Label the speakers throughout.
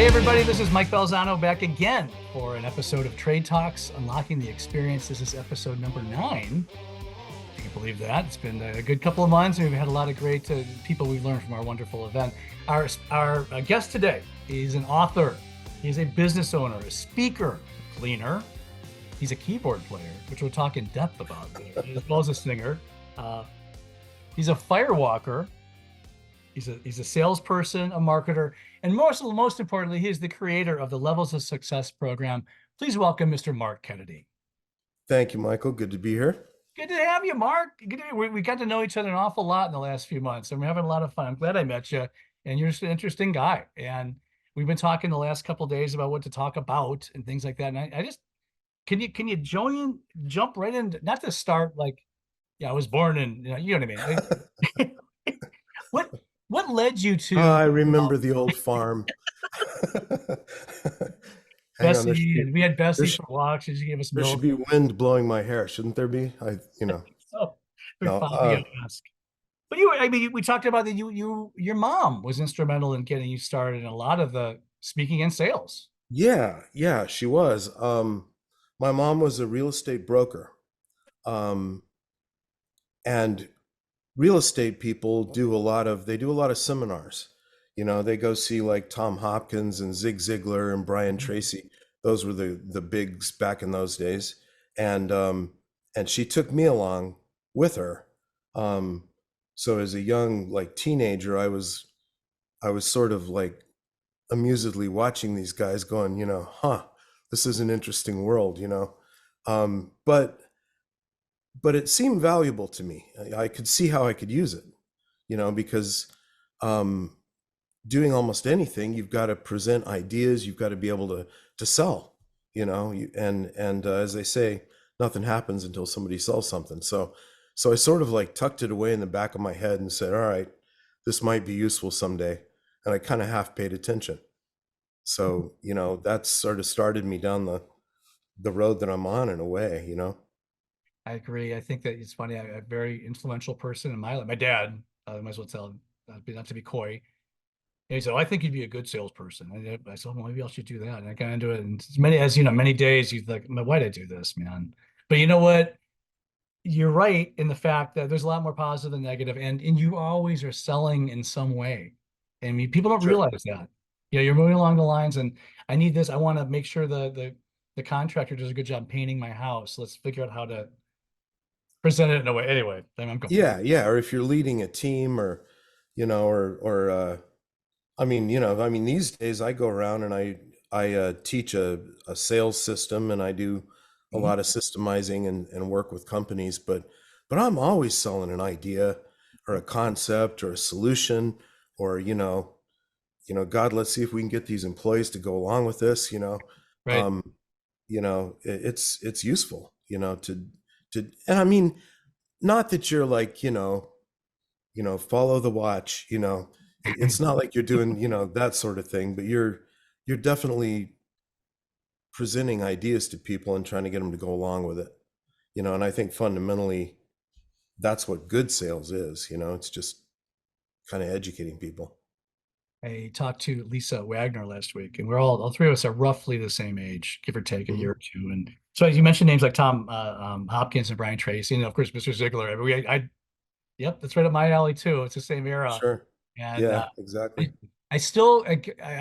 Speaker 1: Hey everybody, this is Mike Balzano back again for an episode of Trade Talks, Unlocking the Experience. This is episode number 9. If you can believe that. It's been a good couple of months, and we've had a lot of great people we've learned from our wonderful event. Our guest today is an author. He's a business owner, a speaker, a cleaner. He's a keyboard player, which we'll talk in depth about, as well as a singer. He's a firewalker. He's a salesperson, a marketer, and most importantly, he's the creator of the Levels of Success program. Please welcome Mr. Mark Kennedy.
Speaker 2: Thank you, Michael. Good to be here.
Speaker 1: Good to have you, Mark. We got to know each other an awful lot in the last few months, and we're having a lot of fun. I'm glad I met you, and you're just an interesting guy. And we've been talking the last couple of days about what to talk about and things like that. And I just can you jump right in? Not to start like, yeah, I was born in, you know what I mean. What led you to?
Speaker 2: I remember the old farm. Hang on,
Speaker 1: Bessie, and we had Bessie for walks, and she gave us
Speaker 2: there
Speaker 1: milk.
Speaker 2: should be wind blowing my hair, shouldn't there be?
Speaker 1: So we
Speaker 2: No.
Speaker 1: finally ask. But we talked about that. Your mom was instrumental in getting you started in a lot of the speaking and sales.
Speaker 2: Yeah, she was. My mom was a real estate broker, and real estate people do a lot of seminars. They go see like Tom Hopkins and Zig Ziglar and Brian Tracy. Those were the bigs back in those days. And she took me along with her. So as a young like teenager, I was sort of like amusedly watching these guys going, this is an interesting world, but it seemed valuable to me. I could see how I could use it, because doing almost anything, you've got to present ideas, you've got to be able to sell, and as they say, nothing happens until somebody sells something. So I sort of like tucked it away in the back of my head and said, all right, this might be useful someday. And I kind of half paid attention. So, that sort of started me down the road that I'm on in a way,
Speaker 1: I agree. I think that it's funny. A very influential person in my life. My dad, I might as well tell him, not to be coy. And he said, I think you'd be a good salesperson. I said, well, maybe I should do that. And I got into it. And many days you're like, why'd I do this, man? But you know what? You're right in the fact that there's a lot more positive than negative, and you always are selling in some way. I mean, people don't
Speaker 2: Sure.
Speaker 1: realize that. You're moving along the lines, and I need this. I want to make sure the contractor does a good job painting my house. Let's figure out how to present it in a way. Anyway, I'm going.
Speaker 2: Yeah. Or if you're leading a team, or these days I go around and I teach a sales system, and I do a lot of systemizing and work with companies, but I'm always selling an idea or a concept or a solution, or God, let's see if we can get these employees to go along with this.
Speaker 1: Right.
Speaker 2: It's useful, and I mean, not that you're like, follow the watch, it's not like you're doing, that sort of thing, but you're definitely presenting ideas to people and trying to get them to go along with it, and I think fundamentally that's what good sales is. It's just kind of educating people.
Speaker 1: I talked to Lisa Wagner last week, and all three of us are roughly the same age, give or take a year or two. And so you mentioned names like Tom Hopkins and Brian Tracy, and of course Mr. Ziglar. Yep, that's right up my alley too. It's the same era.
Speaker 2: Sure.
Speaker 1: And
Speaker 2: Yeah, exactly.
Speaker 1: I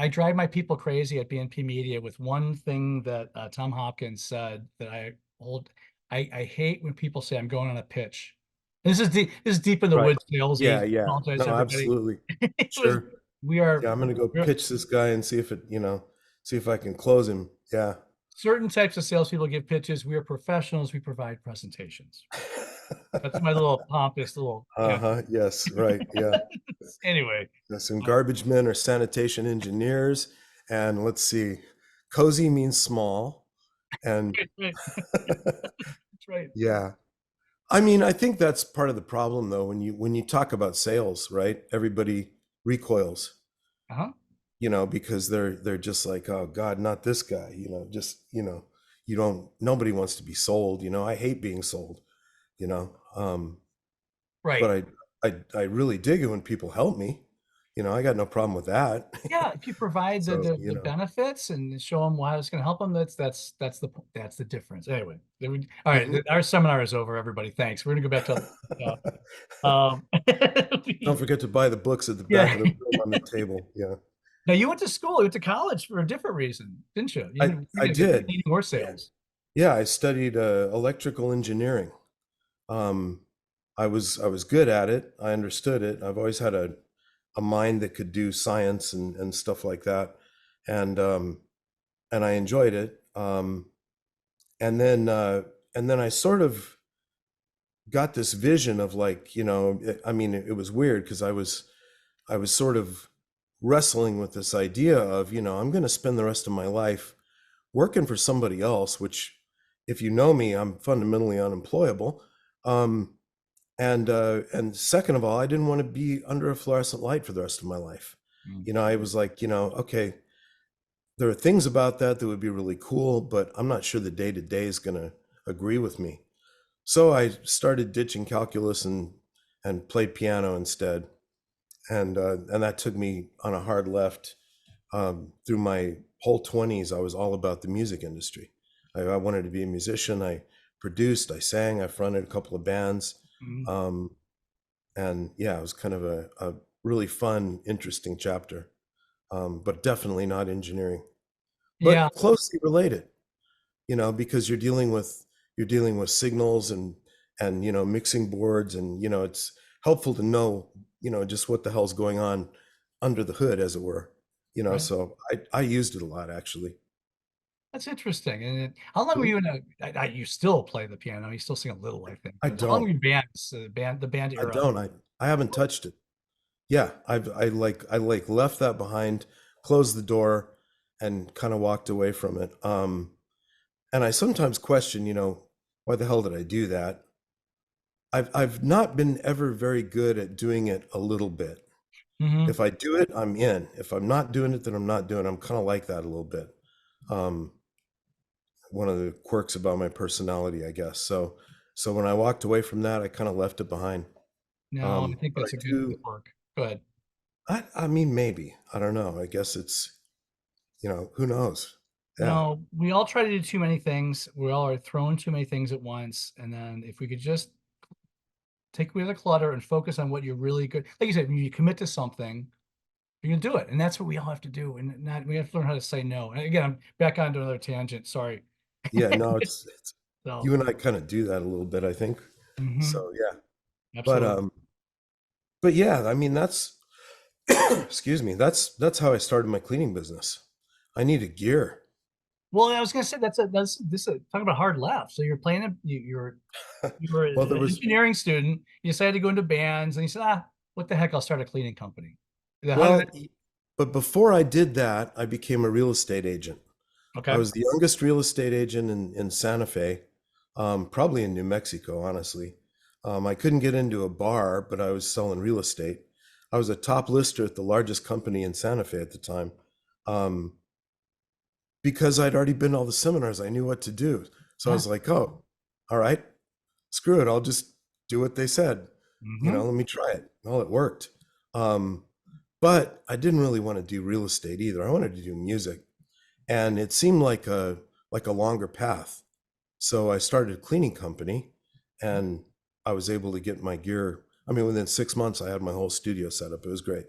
Speaker 1: drive my people crazy at BNP Media with one thing that Tom Hopkins said that I hold. I hate when people say I'm going on a pitch. This is deep in the
Speaker 2: Right.
Speaker 1: woods salesy.
Speaker 2: Yeah.
Speaker 1: Apologize,
Speaker 2: No,
Speaker 1: everybody.
Speaker 2: absolutely.
Speaker 1: It was,
Speaker 2: Sure.
Speaker 1: we are
Speaker 2: Yeah, I'm gonna go pitch this guy and see if I can close him. Yeah.
Speaker 1: certain types of salespeople give pitches. We are professionals. We provide presentations. That's my little pompous little.
Speaker 2: Yes. Right. Yeah.
Speaker 1: Anyway,
Speaker 2: Some garbage men or sanitation engineers, and let's see, cozy means small, and
Speaker 1: that's right.
Speaker 2: yeah. I mean, I think that's part of the problem, though. When you talk about sales, right? Everybody recoils, because they're just like, oh God, not this guy. Nobody wants to be sold. I hate being sold.
Speaker 1: Right.
Speaker 2: But I really dig it when people help me. I got no problem with that.
Speaker 1: Yeah, if you provide the
Speaker 2: So,
Speaker 1: the benefits and show them how it's going to help them, that's the difference. Anyway, all right,
Speaker 2: Mhm.
Speaker 1: our seminar is over, everybody. Thanks. We're gonna go back to stuff.
Speaker 2: Don't forget to buy the books at the back
Speaker 1: Yeah.
Speaker 2: of the room on the table. Yeah.
Speaker 1: Now you went to school, you went to college for a different reason, didn't you? You
Speaker 2: I
Speaker 1: didn't
Speaker 2: I
Speaker 1: get
Speaker 2: did.
Speaker 1: cleaning or
Speaker 2: Yeah.
Speaker 1: sales.
Speaker 2: Yeah, I studied electrical engineering. Um, I was good at it. I understood it. I've always had a mind that could do science and stuff like that, and I enjoyed it. And then I sort of got this vision of like, I mean, it was weird because I was sort of wrestling with this idea of, I'm going to spend the rest of my life working for somebody else, which, if you know me, I'm fundamentally unemployable. Um, and second of all, I didn't want to be under a fluorescent light for the rest of my life.
Speaker 1: Mm.
Speaker 2: I was like, okay, there are things about that that would be really cool, but I'm not sure the day to day is going to agree with me. So I started ditching calculus and played piano instead, and that took me on a hard left. Through my whole 20s, I was all about the music industry. I wanted to be a musician. I produced, I sang, I fronted a couple of bands.
Speaker 1: Mm.
Speaker 2: Um, and yeah, it was kind of a really fun, interesting chapter, but definitely not engineering,
Speaker 1: Yeah,
Speaker 2: but closely related, because you're dealing with signals and mixing boards, and it's helpful to know just what the hell's going on under the hood, as it were.
Speaker 1: right.
Speaker 2: So I used it a lot, actually.
Speaker 1: That's interesting. And how long were
Speaker 2: Mhm.
Speaker 1: you in you still play the piano? You still sing a little, I think.
Speaker 2: I
Speaker 1: But how long were
Speaker 2: don't.
Speaker 1: you in bands, the band
Speaker 2: I
Speaker 1: era?
Speaker 2: don't. I haven't touched it. Yeah, I left that behind, closed the door, and kind of walked away from it. And I sometimes question, why the hell did I do that? I've not been ever very good at doing it a little bit.
Speaker 1: Hmm.
Speaker 2: If I do it, I'm in. If I'm not doing it, then I'm not doing it. I'm kind of like that a little bit. Um, One of the quirks about my personality, I guess. So when I walked away from that, I kind of left it behind.
Speaker 1: No, I think
Speaker 2: But
Speaker 1: that's
Speaker 2: I
Speaker 1: a good
Speaker 2: do.
Speaker 1: work. Good.
Speaker 2: I mean, maybe. I don't know. I guess it's, who knows? Yeah.
Speaker 1: No, we all try to do too many things. We all are throwing too many things at once. And then if we could just take away the clutter and focus on what you're really good, like you said, when you commit to something, you're gonna do it. And that's what we all have to do. And not we have to learn how to say no. And again, I'm back onto another tangent. Sorry.
Speaker 2: Yeah. No, it's
Speaker 1: So,
Speaker 2: you and I kind of do that a little bit, I think.
Speaker 1: mhm,
Speaker 2: So yeah. But
Speaker 1: absolutely.
Speaker 2: yeah, I mean that's excuse me, that's how I started my cleaning business. I needed gear.
Speaker 1: Well, I was gonna say that's this talking about hard left. So you're playing you were
Speaker 2: Well, there
Speaker 1: an
Speaker 2: was
Speaker 1: engineering student. You decided to go into bands, and you said, what the heck? I'll start a cleaning company. How did
Speaker 2: well,
Speaker 1: that?
Speaker 2: but before I did that, I became a real estate agent. I
Speaker 1: Okay.
Speaker 2: was the youngest real estate agent in Santa Fe, probably in New Mexico, honestly. I couldn't get into a bar, but I was selling real estate. I was a top lister at the largest company in Santa Fe at the time, um, because I'd already been to all the seminars. I knew what to do. So I
Speaker 1: Yeah.
Speaker 2: was like, oh, all right, screw it. I'll just do what they said.
Speaker 1: Hmm.
Speaker 2: Let me try it. Well, it worked. Um, but I didn't really want to do real estate either. I wanted to do music, and it seemed like a longer path. So I started a cleaning company, and I was able to get my gear. I mean, within 6 months, I had my whole studio set up. It was great.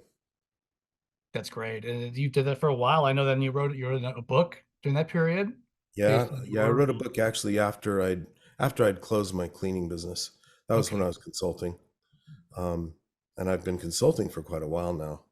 Speaker 1: That's great. And you did that for a while. I know. Then you wrote a book during that period,
Speaker 2: Yeah,
Speaker 1: based on
Speaker 2: yeah. I
Speaker 1: your.
Speaker 2: wrote a book actually after I'd closed my cleaning business. That was when
Speaker 1: Okay.
Speaker 2: I was consulting, and I've been consulting for quite a while now,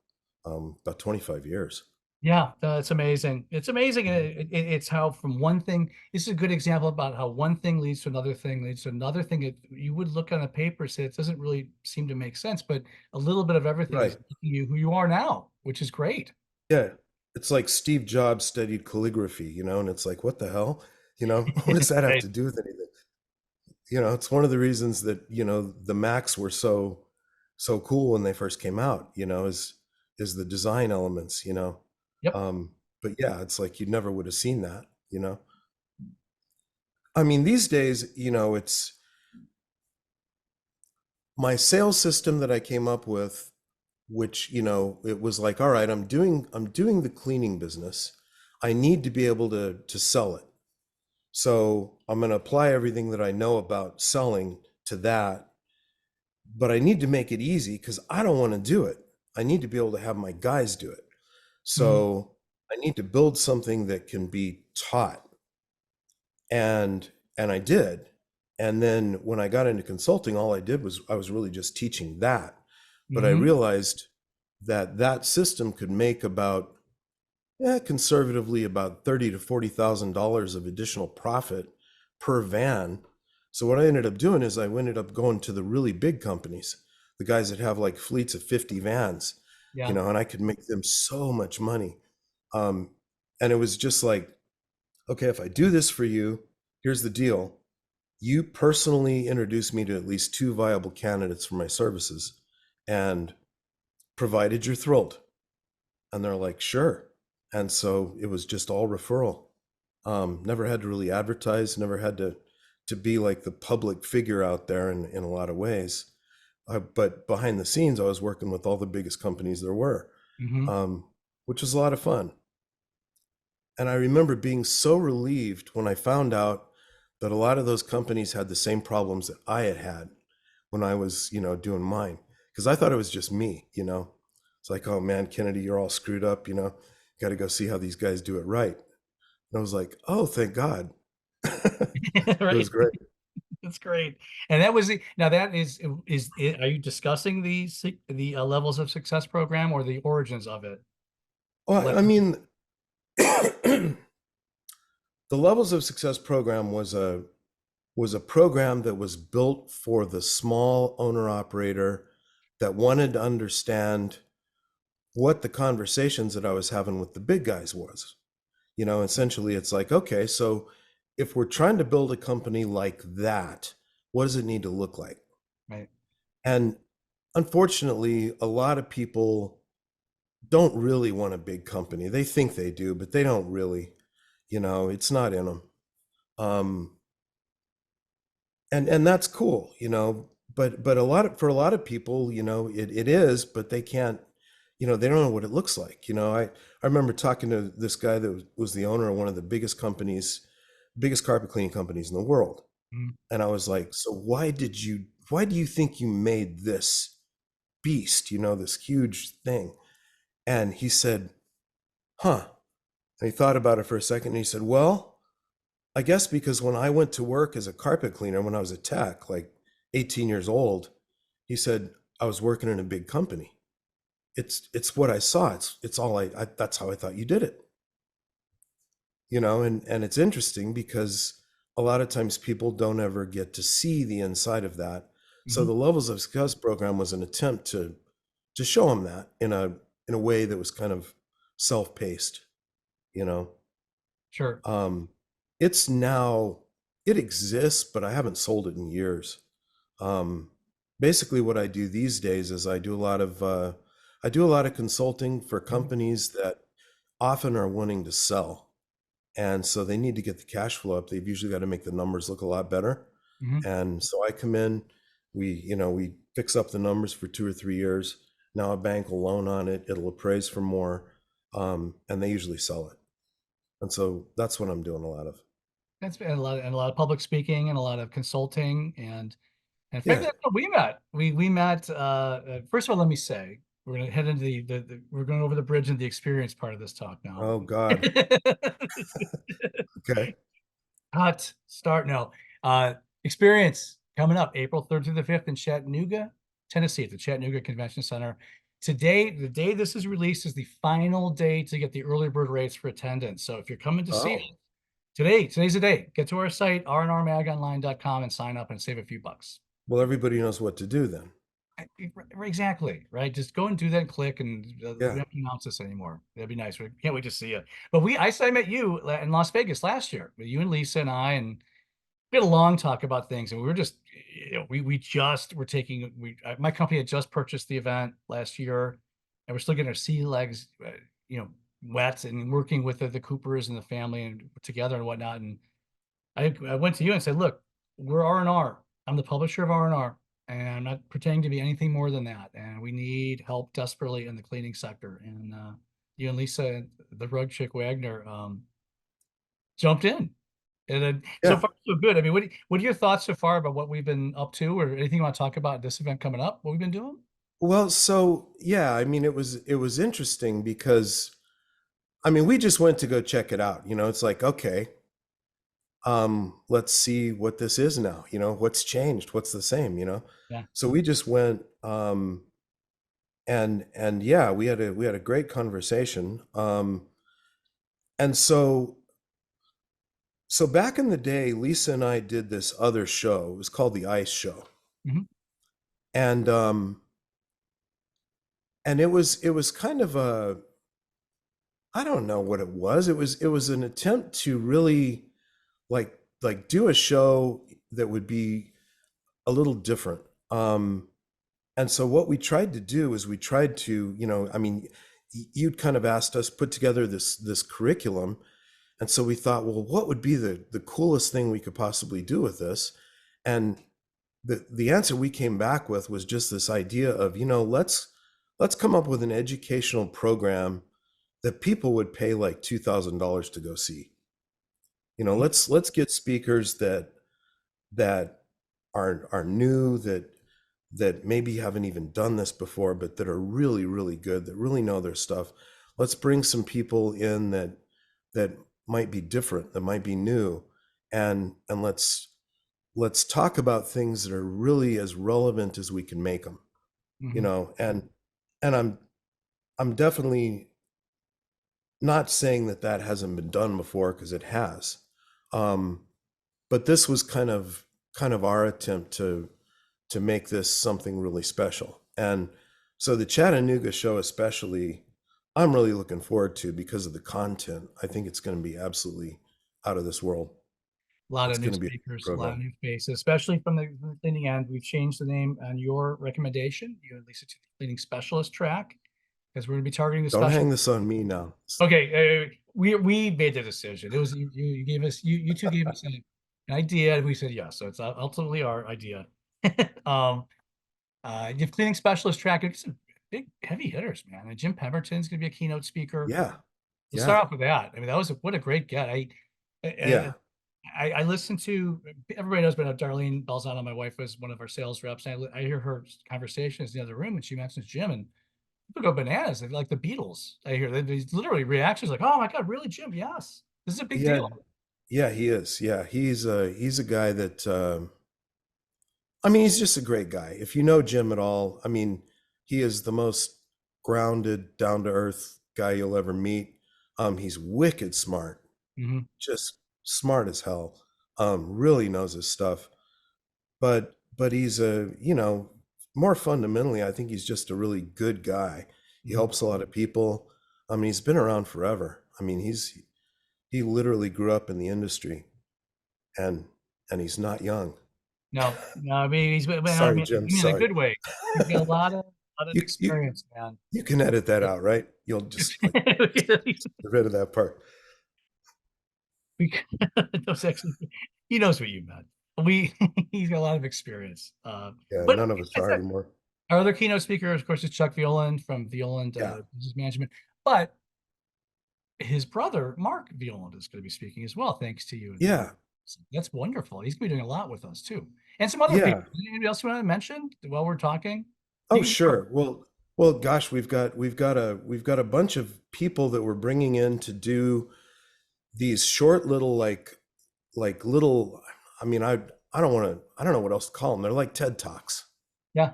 Speaker 2: about 25 years.
Speaker 1: Yeah, no, it's amazing. It's amazing. And it's how from one thing, this is a good example about how one thing leads to another thing, leads to another thing. You would look on a paper, say it doesn't really seem to make sense, but a little bit of everything is
Speaker 2: Right.
Speaker 1: making you who you are now, which is great.
Speaker 2: Yeah. It's like Steve Jobs studied calligraphy, and it's like, what the hell? What does that have
Speaker 1: Right.
Speaker 2: to do with anything? It's one of the reasons that, the Macs were so cool when they first came out, is the design elements,
Speaker 1: Yep.
Speaker 2: Um, but yeah, it's like you never would have seen that. I mean, these days, it's my sales system that I came up with which, it was like, all right, I'm doing the cleaning business. I need to be able to sell it. So I'm going to apply everything that I know about selling to that, but I need to make it easy because I don't want to do it. I need to be able to have my guys do it.
Speaker 1: Mhm.
Speaker 2: So I need to build something that can be taught. And I did. And then when I got into consulting, all I did was I was really just teaching that. But I
Speaker 1: Mhm.
Speaker 2: realized that that system could make about, conservatively about $30 to $40,000 of additional profit per van. So what I ended up doing is I ended up going to the really big companies, the guys that have like fleets of 50 vans,
Speaker 1: Yeah.
Speaker 2: and I could make them so much money. Um, and it was just like, okay, if I do this for you, here's the deal. You personally introduced me to at least two viable candidates for my services, and provided you're thrilled. And they're like, sure. And so it was just all referral. Never had to really advertise, never had to be like the public figure out there in a lot of ways. But behind the scenes, I was working with all the biggest companies there were,
Speaker 1: Mhm.
Speaker 2: um, which was a lot of fun. And I remember being so relieved when I found out that a lot of those companies had the same problems that I had had when I was, doing mine. Because I thought it was just me. It's like, oh man, Kennedy, you're all screwed up. Got to go see how these guys do it right. And I was like, oh, thank God. It was
Speaker 1: Right.
Speaker 2: great.
Speaker 1: That's great. And that was now that is are you discussing the levels of success program or the origins of it?
Speaker 2: Well,
Speaker 1: Let
Speaker 2: I mean, the Levels of Success program was a program that was built for the small owner operator that wanted to understand what the conversations that I was having with the big guys was. Essentially it's like, okay, so if we're trying to build a company like that, what does it need to look like?
Speaker 1: right.
Speaker 2: And unfortunately, a lot of people don't really want a big company. They think they do, but they don't really. It's not in them. Um, and that's cool. But for a lot of people, it is, but they can't. They don't know what it looks like. I remember talking to this guy that was the owner of one of the biggest carpet cleaning companies in the world.
Speaker 1: Mhm.
Speaker 2: And I was like, so why do you think you made this beast, this huge thing? And he said, huh. And he thought about it for a second and he said, well, I guess because when I went to work as a carpet cleaner, when I was a tech, like 18 years old, he said, I was working in a big company. It's what I saw. It's all that's how I thought you did it. And it's interesting because a lot of times people don't ever get to see the inside of that. So
Speaker 1: Mhm.
Speaker 2: the Levels of Success program was an attempt to show them that in a way that was kind of self-paced, you know.
Speaker 1: Sure.
Speaker 2: Um, it's now it exists, but I haven't sold it in years. Um, Basically, what I do these days is I do a lot of consulting for
Speaker 1: Mhm.
Speaker 2: companies that often are wanting to sell, and so they need to get the cash flow up. They've usually got to make the numbers look a lot better.
Speaker 1: Mhm.
Speaker 2: And so I come in, we fix up the numbers for 2 or 3 years. Now a bank will loan on it, it'll appraise for more, and they usually sell it. And so that's what I'm doing a lot of.
Speaker 1: That's been a lot of public speaking and a lot of consulting and frankly,
Speaker 2: Yeah.
Speaker 1: that's how we met. We met. First of all, let me say we're going to head into we're going over the bridge into the experience part of this talk now.
Speaker 2: Oh God. Okay.
Speaker 1: Hot start. No. Experience coming up April 3rd through the 5th in Chattanooga, Tennessee, at the Chattanooga Convention Center. Today, the day this is released, is the final day to get the early bird rates for attendance. So if you're coming to see
Speaker 2: Oh,
Speaker 1: us today's the day. Get to our site, rnrmagonline.com, and sign up and save a few bucks.
Speaker 2: well, everybody knows what to do then.
Speaker 1: Exactly, right? Just go and do that and click, and we don't
Speaker 2: Yeah.
Speaker 1: have to announce this anymore. That'd be nice. We can't wait to see you. But I met you in Las Vegas last year. You and Lisa and I, and we had a long talk about things, and we were just, we just were taking my company had just purchased the event last year, and we're still getting our sea legs, you know, wet, and working with the Coopers and the family and together and whatnot. And I went to you and said, look, we're R&R. I'm the publisher of R&R, and not pretending to be anything more than that. And we need help desperately in the cleaning sector. And you and Lisa, the rug chick Wagner, jumped in. And then, so
Speaker 2: Yeah.
Speaker 1: far, so good. I mean, what are your thoughts so far about what we've been up to, or anything you want to talk about this event coming up? What we've been doing?
Speaker 2: Well, so yeah, I mean, it was interesting because I mean, we just went to go check it out. It's like, okay, let's see what this is now. What's changed, what's the same.
Speaker 1: Yeah.
Speaker 2: So we just went, and yeah, we had a great conversation. And so back in the day, Lisa and I did this other show. It was called the Ice Show.
Speaker 1: Hmm.
Speaker 2: And it was kind of a, I don't know what it was. It was an attempt to really like do a show that would be a little different. And so what we tried to do is we tried to, I mean, you'd kind of asked us put together this curriculum. And so we thought, well, what would be the coolest thing we could possibly do with this? And the answer we came back with was just this idea of, let's come up with an educational program that people would pay like $2,000 to go see. Let's get speakers that are new, that maybe haven't even done this before, but that are really, really good, that really know their stuff. Let's bring some people in that might be different, that might be new, and let's talk about things that are really as relevant as we can make them. you
Speaker 1: Hmm.
Speaker 2: know and I'm definitely not saying that hasn't been done before, because it has. um but this was kind of our attempt to make this something really special. And so the Chattanooga show especially, I'm really looking forward to, because of the content. I think it's going to be absolutely out of this world.
Speaker 1: A lot
Speaker 2: It's
Speaker 1: of new
Speaker 2: going to be a
Speaker 1: speakers, a lot of
Speaker 2: program.
Speaker 1: new faces, especially from the cleaning end. We've changed the name on your recommendation, you at least to the cleaning specialist track, because we're going to be targeting the
Speaker 2: Don't
Speaker 1: special.
Speaker 2: hang this on me now.
Speaker 1: Okay, we made the decision. It was you gave us you two gave us an idea, and we said yes. So it's ultimately our idea. um, you have cleaning specialist track. It's some big heavy hitters, man. And Jim Pemberton's going to be a keynote speaker.
Speaker 2: Yeah.
Speaker 1: Let's
Speaker 2: Yeah.
Speaker 1: start off with that. I mean, that was what a great get.
Speaker 2: Yeah.
Speaker 1: I listened to, everybody knows about Darlene Balzano. My wife was one of our sales reps. And I hear her conversations in the other room, and she mentions Jim, and people go bananas. They like the Beatles. I hear these literally reactions like, "Oh my God, really, Jim? Yes, this is a big
Speaker 2: Yeah.
Speaker 1: deal."
Speaker 2: Yeah, he is. Yeah, he's a guy that, I mean, he's just a great guy. If you know Jim at all, I mean, he is the most grounded, down to earth guy you'll ever meet. He's wicked smart,
Speaker 1: Hmm.
Speaker 2: just smart as hell. Really knows his stuff. But he's more fundamentally, I think he's just a really good guy. He
Speaker 1: Hmm.
Speaker 2: helps a lot of people. I mean, he's been around forever. I mean, he literally grew up in the industry, and he's not young.
Speaker 1: No, no, I mean I
Speaker 2: Sorry,
Speaker 1: mean,
Speaker 2: Jim.
Speaker 1: in a
Speaker 2: Sorry.
Speaker 1: good way. He's got a lot of
Speaker 2: You you
Speaker 1: experience, man.
Speaker 2: you can edit that out, right? You'll just like get rid of that part.
Speaker 1: We those actually, he knows what you meant. We he's got a lot of experience.
Speaker 2: Yeah,
Speaker 1: But
Speaker 2: none of us are anymore.
Speaker 1: our other keynote speaker, of course, is Chuck Violand from Violand
Speaker 2: Yeah.
Speaker 1: Business Management. But his brother, Mark Violand, is going to be speaking as well, thanks to you.
Speaker 2: Yeah.
Speaker 1: So that's wonderful. He's going to be doing a lot with us too. And some other people.
Speaker 2: Yeah.
Speaker 1: Anybody else you want to mention while we're talking?
Speaker 2: Oh,
Speaker 1: You can go.
Speaker 2: sure. Well, gosh, we've got a bunch of people that we're bringing in to do these short little little, I mean, I don't know what else to call them. They're like TED Talks,
Speaker 1: Yeah.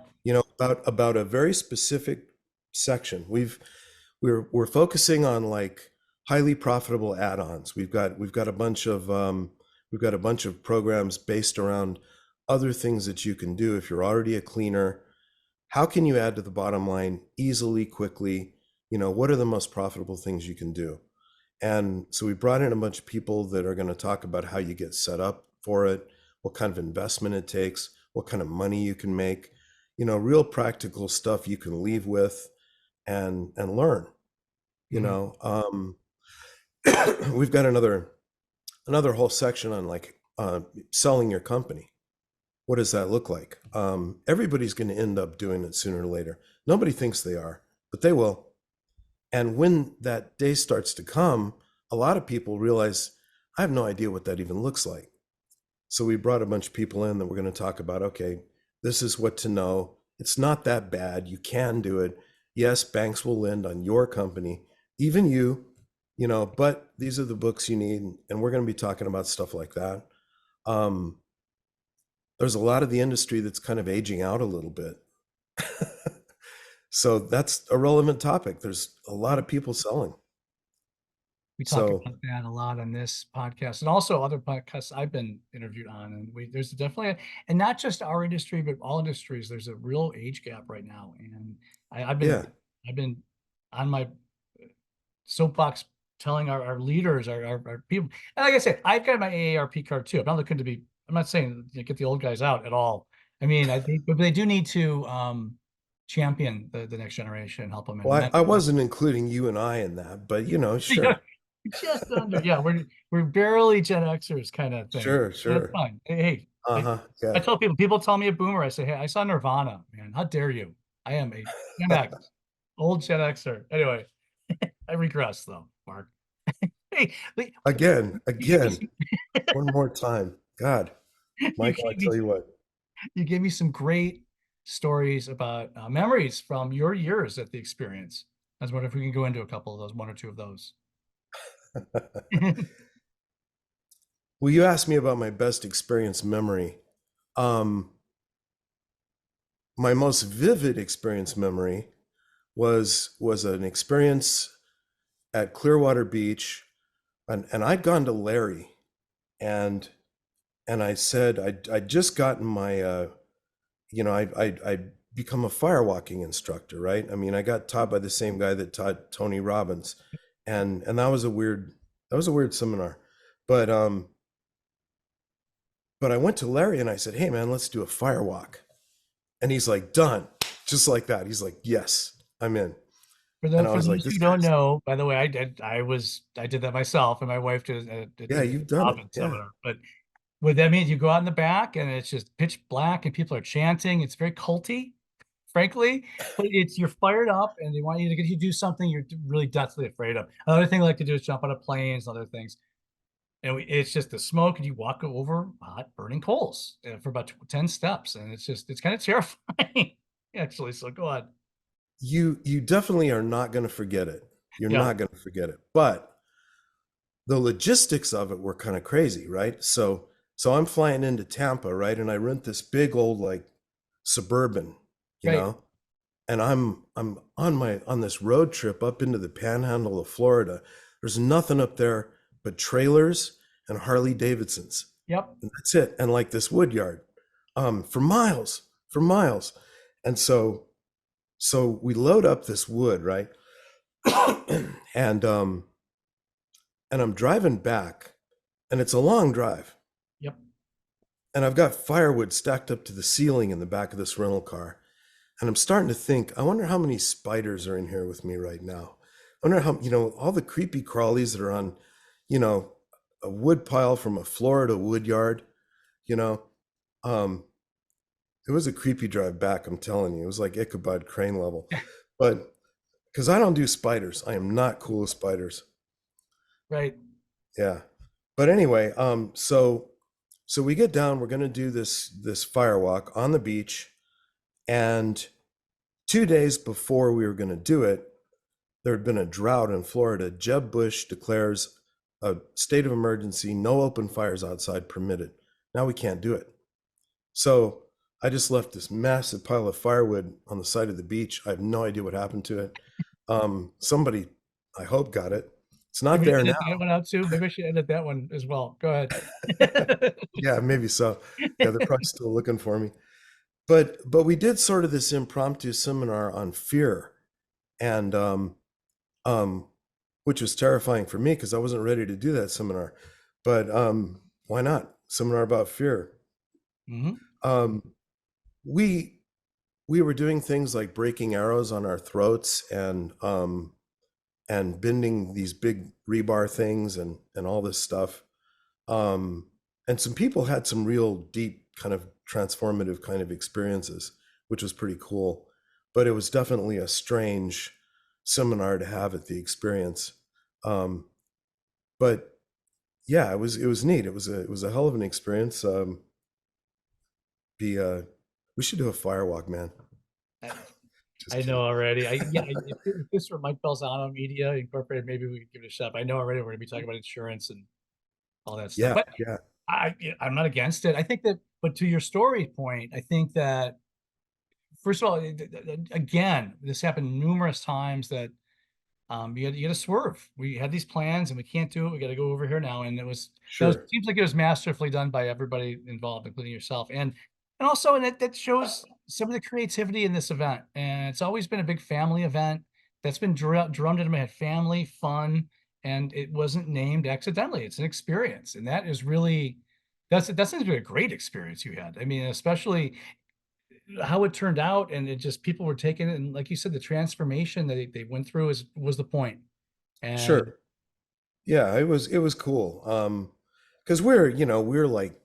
Speaker 2: about a very specific section. We're focusing on like highly profitable add-ons. We've got a bunch of programs based around other things that you can do if you're already a cleaner. How can you add to the bottom line easily, quickly? What are the most profitable things you can do? And so we brought in a bunch of people that are going to talk about how you get set up for it, what kind of investment it takes, what kind of money you can make, real practical stuff you can leave with and learn. you
Speaker 1: Hmm.
Speaker 2: know um we've got another whole section on like selling your company. What does that look like? Everybody's going to end up doing it sooner or later. Nobody thinks they are, but they will. And when that day starts to come, a lot of people realize, I have no idea what that even looks like. So we brought a bunch of people in that we're going to talk about, okay, this is what to know. It's not that bad. You can do it. Yes, banks will lend on your company, even you know, but these are the books you need. And we're going to be talking about stuff like that. Um, there's a lot of the industry that's kind of aging out a little bit. So that's a relevant topic. There's a lot of people selling.
Speaker 1: We talk
Speaker 2: So
Speaker 1: about that a lot on this podcast and also other podcasts I've been interviewed on. And there's definitely, and not just our industry, but all industries, there's a real age gap right now. And I've been,
Speaker 2: yeah,
Speaker 1: I've been on my soapbox telling our leaders, our people. And like I said, I've got my AARP card too. I'm not looking to be, I'm not saying get the old guys out at all. I mean, I think, but they do need to champion the next generation, help them and
Speaker 2: well, I
Speaker 1: mentor.
Speaker 2: wasn't including you and I in that, but you know,
Speaker 1: Yeah,
Speaker 2: sure,
Speaker 1: just under. Yeah, we're barely Gen Xers kind of thing.
Speaker 2: sure,
Speaker 1: That's
Speaker 2: sure.
Speaker 1: fine. Hey,
Speaker 2: Uh-huh.
Speaker 1: I
Speaker 2: Yeah.
Speaker 1: tell people tell me a boomer. I say, hey, I saw Nirvana, man. How dare you? I am a Gen X, old Gen Xer. Anyway, I regress though, Mark. Hey,
Speaker 2: Again,
Speaker 1: you gave me
Speaker 2: again, one more time. God,
Speaker 1: you
Speaker 2: Michael, I
Speaker 1: gave me
Speaker 2: tell you what,
Speaker 1: you gave me some great stories about memories from your years at the experience. I was wondering if we can go into a couple of those, one or two of those.
Speaker 2: well, you asked me about my best experience memory. Um, my most vivid experience memory was an experience at Clearwater Beach, and I'd gone to Larry, and I said I'd just gotten my you know, I'd become a firewalking instructor, right? I mean, I got taught by the same guy that taught Tony Robbins, and that was a weird seminar, but I went to Larry and I said, hey man, let's do a firewalk, and he's like, done, just like that. He's like, yes, I'm in. And I
Speaker 1: For
Speaker 2: was like,
Speaker 1: those
Speaker 2: this
Speaker 1: who don't
Speaker 2: guy's,
Speaker 1: know, by the way, I did that myself, and my wife
Speaker 2: yeah,
Speaker 1: did
Speaker 2: you've done it,
Speaker 1: Robin
Speaker 2: yeah.
Speaker 1: seminar. But what that means, you go out in the back, and it's just pitch black, and people are chanting. It's very culty, frankly, but it's you're fired up, and they want you to get you do something you're really deathly afraid of. Another thing I like to do is jump out of planes, other things, and it's just the smoke, and you walk over hot burning coals for about 10 steps, and it's kind of terrifying, actually. So go on.
Speaker 2: You definitely are not going to forget it. You're
Speaker 1: Yeah,
Speaker 2: not going to forget it. But the logistics of it were kind of crazy, right? So I'm flying into Tampa, right? And I rent this big old like Suburban, you
Speaker 1: right.
Speaker 2: know, and I'm on this road trip up into the panhandle of Florida. There's nothing up there but trailers and Harley Davidsons.
Speaker 1: Yep.
Speaker 2: And that's it. And like this wood yard, for miles, for miles. And so we load up this wood, right? and I'm driving back, and it's a long drive,
Speaker 1: Yep.
Speaker 2: and I've got firewood stacked up to the ceiling in the back of this rental car, and I'm starting to think, I wonder how many spiders are in here with me right now. I wonder how, you know, all the creepy crawlies that are on, you know, a wood pile from a Florida wood yard, you know. um it was a creepy drive back, I'm telling you. It was like Ichabod Crane level. But because I don't do spiders, I am not cool with spiders.
Speaker 1: Right.
Speaker 2: Yeah. But anyway, so we get down, we're gonna do this fire walk on the beach, and 2 days before we were gonna do it, there had been a drought in Florida. Jeb Bush declares a state of emergency, no open fires outside permitted. Now we can't do it. So I just left this massive pile of firewood on the side of the beach. I have no idea what happened to it. Somebody, I hope, got it. It's
Speaker 1: You
Speaker 2: not
Speaker 1: want me to
Speaker 2: there now.
Speaker 1: edit that one out too? Maybe I should edit that one as well. Go ahead.
Speaker 2: Yeah, maybe so. Yeah, they're probably still looking for me. But we did sort of this impromptu seminar on fear, and um which was terrifying for me because I wasn't ready to do that seminar. But why not? Seminar about fear.
Speaker 1: Hmm.
Speaker 2: Um we were doing things like breaking arrows on our throats, and bending these big rebar things, and all this stuff. And some people had some real deep kind of transformative kind of experiences, which was pretty cool. But it was definitely a strange seminar to have at the experience. Um, but yeah, it was neat. It was a hell of an experience. Be We should do a firewalk, man.
Speaker 1: I,
Speaker 2: Just
Speaker 1: I know
Speaker 2: kidding.
Speaker 1: already. If this were Mike Balzano Media Incorporated, maybe we could give it a shot. I know already we're going to be talking about insurance and all that stuff.
Speaker 2: Yeah,
Speaker 1: But
Speaker 2: yeah,
Speaker 1: I'm not against it. I think that, but to your story point, I think that first of all, again, this happened numerous times that you got to swerve. We had these plans and we can't do it. We got to go over here now. And
Speaker 2: sure,
Speaker 1: seems like it was masterfully done by everybody involved, including yourself. And also, and that shows some of the creativity in this event. And it's always been a big family event that's been drummed into my head, family fun. And it wasn't named accidentally. It's an experience. And that is really, that seems to be a great experience you had. I mean, especially how it turned out, and it just people were taking it, and like you said, the transformation that they went through was the point. And
Speaker 2: sure. Yeah, it was cool. Because we're like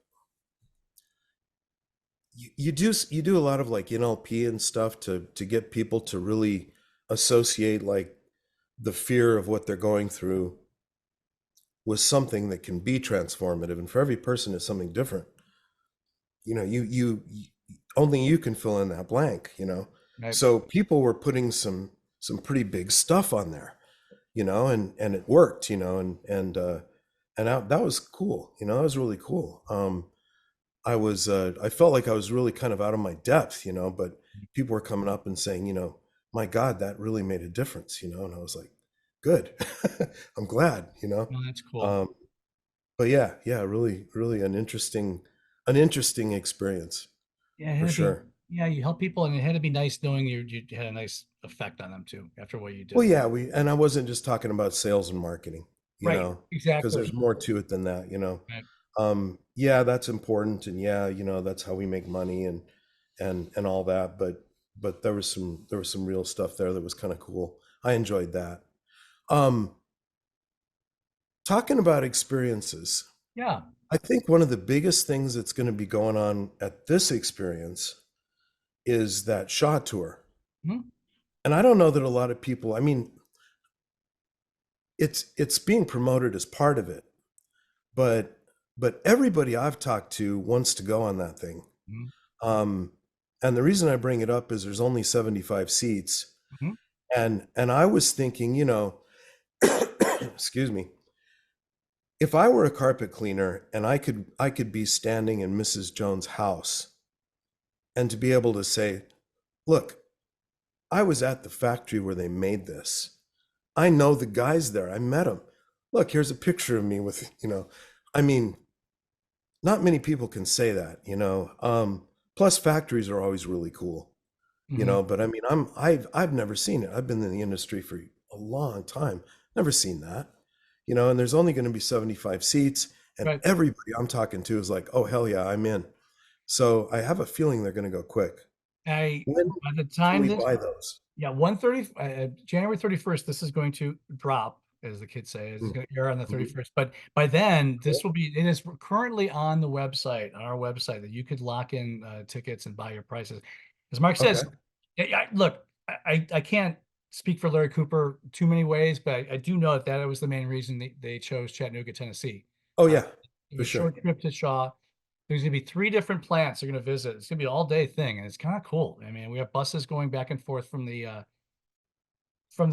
Speaker 2: you do a lot of like NLP and stuff to get people to really associate like the fear of what they're going through with something that can be transformative, and for every person it's something different. Only you can fill in that blank.
Speaker 1: right,
Speaker 2: So people were putting some pretty big stuff on there, and it worked, that was cool. That was really cool. I felt like I was really kind of out of my depth, but people were coming up and saying, my God, that really made a difference, and I was like, good. I'm glad.
Speaker 1: no, that's cool.
Speaker 2: Um, but yeah, really, really an interesting experience
Speaker 1: Yeah, it had
Speaker 2: for
Speaker 1: to be.
Speaker 2: sure.
Speaker 1: Yeah, you help people, and it had to be nice knowing you had a nice effect on them too after what you
Speaker 2: Well,
Speaker 1: did.
Speaker 2: yeah, and I wasn't just talking about sales and marketing,
Speaker 1: Right,
Speaker 2: because
Speaker 1: exactly.
Speaker 2: there's more to it than that.
Speaker 1: Right.
Speaker 2: Yeah, that's important, and yeah, that's how we make money and all that. But there was some real stuff there that was kind of cool. I enjoyed that. Um, Talking about experiences,
Speaker 1: Yeah.
Speaker 2: I think one of the biggest things that's going to be going on at this experience is that Shaw tour.
Speaker 1: Mhm.
Speaker 2: And I don't know that a lot of people, I mean, it's being promoted as part of it, but everybody I've talked to wants to go on that thing.
Speaker 1: Mhm.
Speaker 2: Um, and the reason I bring it up is there's only 75 seats.
Speaker 1: Mhm.
Speaker 2: And I was thinking, excuse me, if I were a carpet cleaner and I could be standing in Mrs. Jones' house and to be able to say, look, I was at the factory where they made this. I know the guys there. I met them. Look, here's a picture of me with. I mean, not many people can say that. Plus factories are always really cool.
Speaker 1: Mhm.
Speaker 2: But I mean, I've never seen it. I've been in the industry for a long time. Never seen that. And there's only going to be 75 seats, and
Speaker 1: Right.
Speaker 2: everybody I'm talking to is like, "Oh, hell yeah, I'm in." So I have a feeling they're going to go quick.
Speaker 1: I
Speaker 2: When
Speaker 1: by the
Speaker 2: can
Speaker 1: time
Speaker 2: we
Speaker 1: this
Speaker 2: buy those?
Speaker 1: Yeah, 130 January 31st, this is going to drop, as the kids say. It's
Speaker 2: Mm,
Speaker 1: going to air on the
Speaker 2: mhm.
Speaker 1: 31st. But by then,
Speaker 2: Cool.
Speaker 1: it is currently on the website, on our website, that you could lock in tickets and buy your prices. As Mark
Speaker 2: Okay.
Speaker 1: says, look, I can't speak for Larry Cooper too many ways, but I do know that was the main reason they chose Chattanooga, Tennessee.
Speaker 2: Oh
Speaker 1: Uh,
Speaker 2: yeah,
Speaker 1: it
Speaker 2: for
Speaker 1: was a
Speaker 2: sure.
Speaker 1: short trip to Shaw. There's going to be 3 different plants they're going to visit. It's going to be an all-day thing, and it's kind of cool. I mean, we have buses going back and forth from the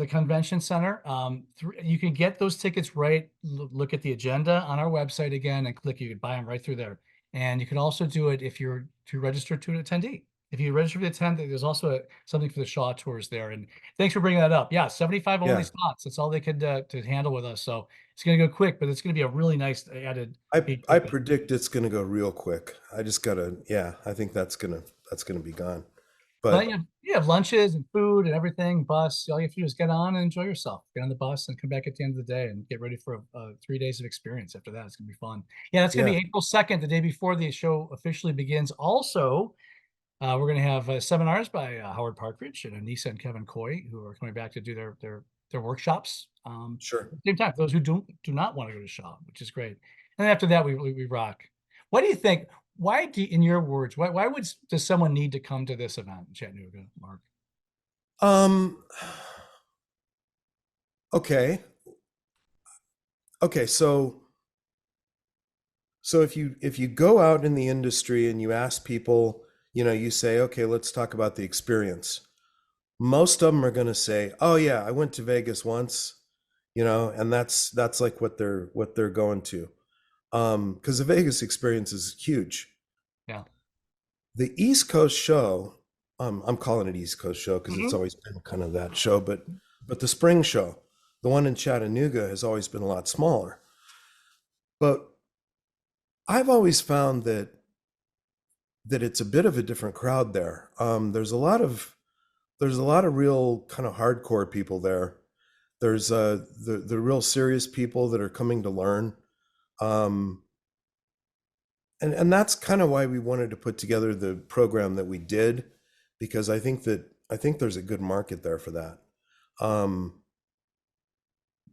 Speaker 1: convention center. You can get those tickets right. Look at the agenda on our website again and click. You can buy them right through there. And you can also do it if you're to register to an attendee. If you register to attend, there's also something for the Shaw tours there. And thanks for bringing that up. Yeah, 75 only
Speaker 2: Yeah.
Speaker 1: spots. That's all they could to handle with us. So it's going to go quick, but it's going to be a really nice added
Speaker 2: I
Speaker 1: feature.
Speaker 2: I predict it's gonna go real quick. I just gotta, yeah, I think that's gonna be gone.
Speaker 1: But
Speaker 2: But
Speaker 1: you have lunches and food and everything, bus. All you have to do is get on and enjoy yourself. Get on the bus and come back at the end of the day and get ready for 3 days of experience after that. It's gonna be fun. Yeah, that's gonna
Speaker 2: yeah,
Speaker 1: be April 2nd, the day before the show officially begins. Also, we're gonna have seminars by Howard Partridge and Anissa and Kevin Coy, who are coming back to do their workshops.
Speaker 2: sure.
Speaker 1: At the same time, those who do not want to go to Shaw, which is great. And then after that, we rock. What do you think? why do, in your words, why does someone need to come to this event in Chattanooga, Mark?
Speaker 2: Um, okay. Okay, so if you go out in the industry and you ask people, you say, okay, let's talk about the experience. Most of them are going to say, "Oh yeah, I went to Vegas once," and that's like what they're going to. Because the Vegas experience is huge.
Speaker 1: Yeah.
Speaker 2: The East Coast show, I'm calling it East Coast show because it's
Speaker 1: Hmm.
Speaker 2: always been kind of that show, but the spring show, the one in Chattanooga, has always been a lot smaller. But I've always found that it's a bit of a different crowd there. There's a lot of real kind of hardcore people there. There's the real serious people that are coming to learn. Um, and that's kind of why we wanted to put together the program that we did, because I think there's a good market there for that. Um,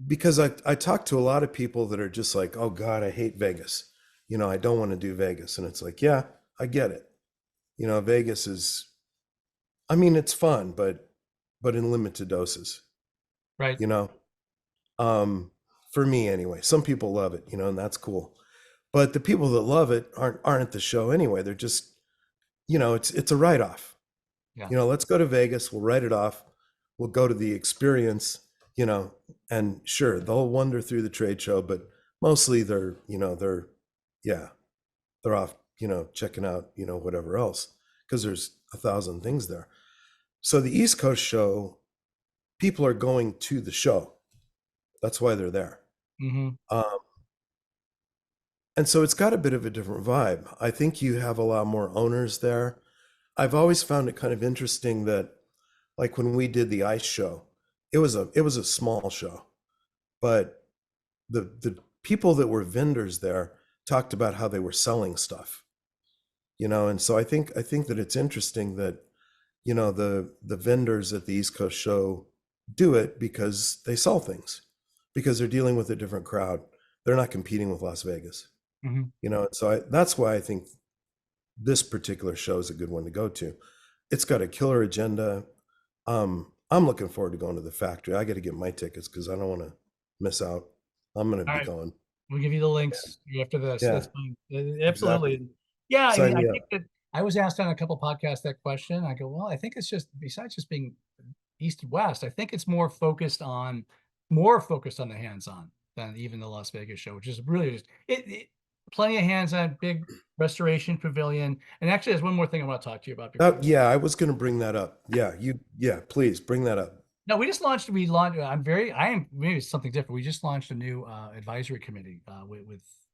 Speaker 2: because I talk to a lot of people that are just like, oh God, I hate Vegas. I don't want to do Vegas. And it's like, yeah, I get it. Vegas is, I mean, it's fun, but in limited doses,
Speaker 1: Right.
Speaker 2: you know. Um, for me anyway. Some people love it, and that's cool. But the people that love it aren't at the show anyway. They're just, it's a write-off.
Speaker 1: Yeah.
Speaker 2: Let's go to Vegas, we'll write it off. We'll go to the experience, you know, and sure, they'll wander through the trade show, but mostly yeah, they're off, checking out, whatever else, because there's 1,000 things there. So the East Coast show, people are going to the show. That's why they're there.
Speaker 1: Hmm.
Speaker 2: Um, and so it's got a bit of a different vibe. I think you have a lot more owners there. I've always found it kind of interesting that, like when we did the ice show, it was a small show, but the people that were vendors there talked about how they were selling stuff, and so I think that it's interesting that, the vendors at the East Coast show do it because they sell things, because they're dealing with a different crowd. They're not competing with Las Vegas,
Speaker 1: Hmm.
Speaker 2: and so that's why I think this particular show is a good one to go to. It's got a killer agenda. I'm looking forward to going to the factory. I got to get my tickets because I don't want to miss out. I'm going to
Speaker 1: All
Speaker 2: be
Speaker 1: right.
Speaker 2: going.
Speaker 1: We'll give you the links after this.
Speaker 2: Yeah,
Speaker 1: That's fine.
Speaker 2: exactly.
Speaker 1: Absolutely. Yeah, I mean,
Speaker 2: Sign
Speaker 1: I
Speaker 2: me
Speaker 1: think
Speaker 2: up.
Speaker 1: that I was asked on a couple podcasts that question. I go, well, I think it's just, besides just being east and west, I think it's more focused on the hands-on than even the Las Vegas show, which is really just plenty of hands-on, big restoration pavilion. And actually, there's one more thing I want to talk to you about before.
Speaker 2: Yeah, I was going to bring that up. Yeah, please bring that up.
Speaker 1: No, we launched. I am maybe it's something different. We just launched a new advisory committee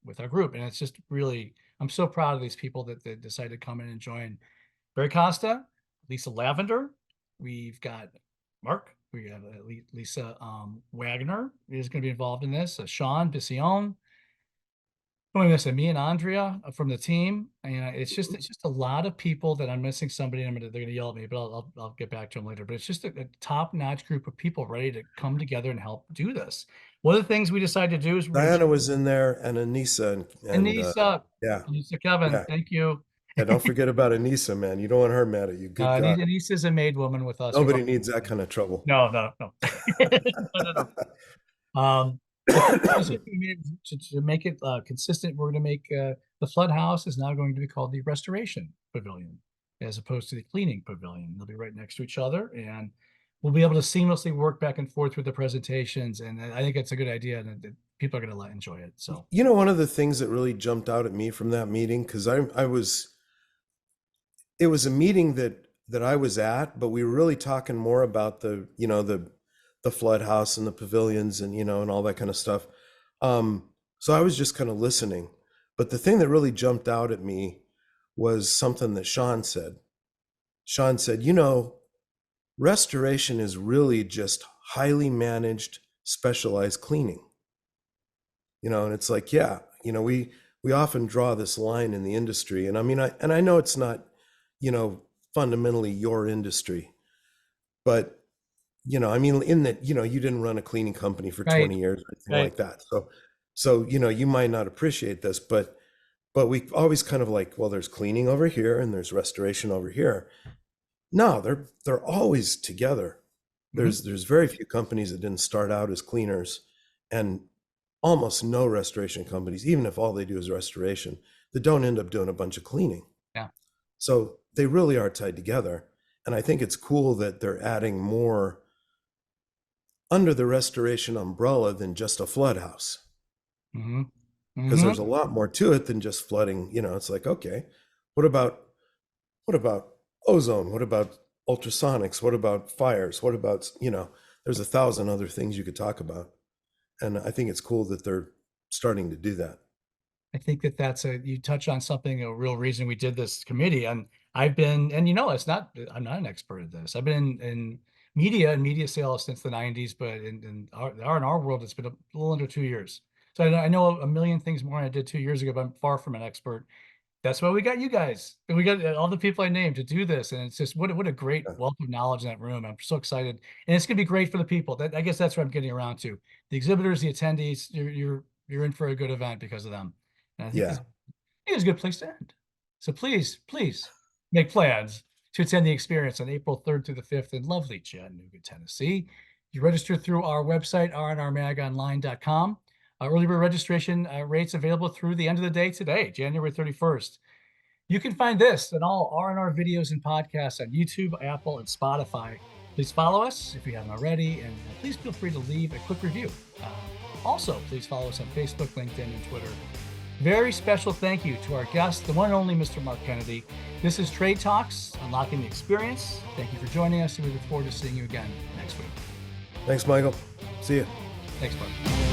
Speaker 1: with our group, and it's just really, I'm so proud of these people that decided to come in and join. Barry Costa, Lisa Lavender, we've got Mark, we have Lisa Wagner is going to be involved in this. Sean Bission. Oh, I'm missing me and Andrea from the team, and it's just a lot of people that I'm missing somebody. They're gonna yell at me, but I'll get back to them later. But it's just a top-notch group of people ready to come together and help do this. One of the things we decided to do is we're gonna
Speaker 2: Diana was in there, and Anissa, and
Speaker 1: Anissa,
Speaker 2: yeah,
Speaker 1: Anissa Kevin,
Speaker 2: yeah,
Speaker 1: thank you.
Speaker 2: yeah. Don't forget about Anissa, man. You don't want her mad at you. Good God,
Speaker 1: Anissa's a maid woman with us. We've
Speaker 2: nobody needs that kind of trouble.
Speaker 1: no, no, no, no, no, no. The thing is, if we made to make it consistent, we're going to make the flood house is now going to be called the restoration pavilion as opposed to the cleaning pavilion. They'll be right next to each other, and we'll be able to seamlessly work back and forth with the presentations. And I think it's a good idea, and that people are going to enjoy it. So,
Speaker 2: One of the things that really jumped out at me from that meeting, because I was, it was a meeting that I was at, but we were really talking more about the flood house and the pavilions, and and all that kind of stuff. So I was just kind of listening. But the thing that really jumped out at me was something that Sean said. Sean said, restoration is really just highly managed, specialized cleaning. And it's like, yeah, we often draw this line in the industry. And I mean, I know it's not, fundamentally your industry, but I mean, in that, you didn't run a cleaning company for
Speaker 1: right,
Speaker 2: 20 years or anything
Speaker 1: right.
Speaker 2: like that. So, you might not appreciate this, but But we always kind of like, well, there's cleaning over here and there's restoration over here. No, they're always together.
Speaker 1: Mhm.
Speaker 2: There's very few companies that didn't start out as cleaners, and almost no restoration companies, even if all they do is restoration, that don't end up doing a bunch of cleaning.
Speaker 1: Yeah.
Speaker 2: So they really are tied together. And I think it's cool that they're adding more under the restoration umbrella than just a flood house.
Speaker 1: Mm-hmm.
Speaker 2: Because
Speaker 1: Mm-hmm.
Speaker 2: there's a lot more to it than just flooding. It's like, okay, what about ozone? What about ultrasonics? What about fires? What about, there's 1,000 other things you could talk about. And I think it's cool that they're starting to do that.
Speaker 1: I think that's you touch on something, a real reason we did this committee. And I'm not an expert at this. I've been in media and media sales since the 90s, but in the R&R world, it's been a little under 2 years. So I know a million things more than I did 2 years ago, but I'm far from an expert. That's why we got you guys. And we got all the people I named to do this. And it's just what a great
Speaker 2: Yeah.
Speaker 1: wealth of knowledge in that room. I'm so excited. And it's gonna be great for the people. I guess that's what I'm getting around to. The exhibitors, the attendees, you're in for a good event because of them. And I think
Speaker 2: Yeah.
Speaker 1: it's a good place to end. So please make plans to attend the experience on April 3rd through the 5th in lovely Chattanooga, Tennessee. You register through our website, rnrmagonline.com. Early bird registration rates available through the end of the day today, January 31st. You can find this and all R&R videos and podcasts on YouTube, Apple, and Spotify. Please follow us if you haven't already, and please feel free to leave a quick review. Also, please follow us on Facebook, LinkedIn, and Twitter. Very special thank you to our guest, the one and only Mr. Mark Kennedy. This is Trade Talks, Unlocking the Experience. Thank you for joining us, and we look forward to seeing you again next week.
Speaker 2: Thanks, Michael. See you.
Speaker 1: Thanks, Mark.